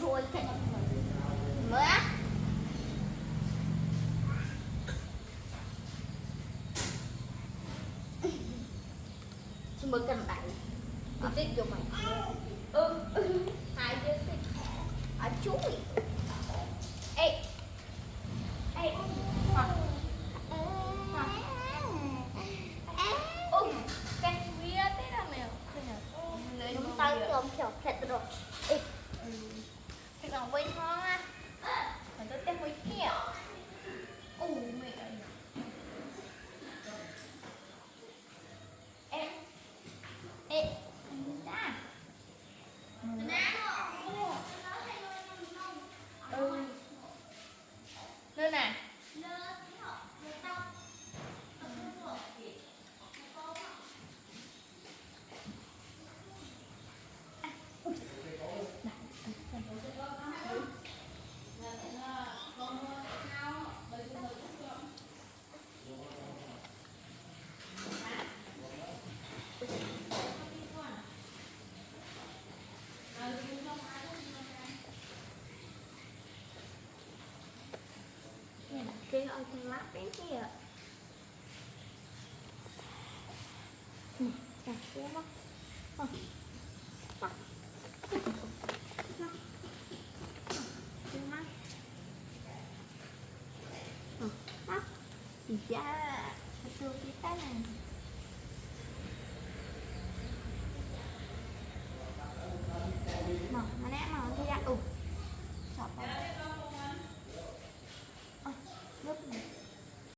thôi cái mới á mới cần đẩy đi tích cho mày hai đứa tích à chú ê ê cái bia thế nào mèo chúng ta không chọc thịt rồi thịt lòng quay ngon á mình tôi tép với kẹo mẹ em ê đã nơi này cái ơi con mắt đấy kìa đặt xuống đó dạ, tôi cái này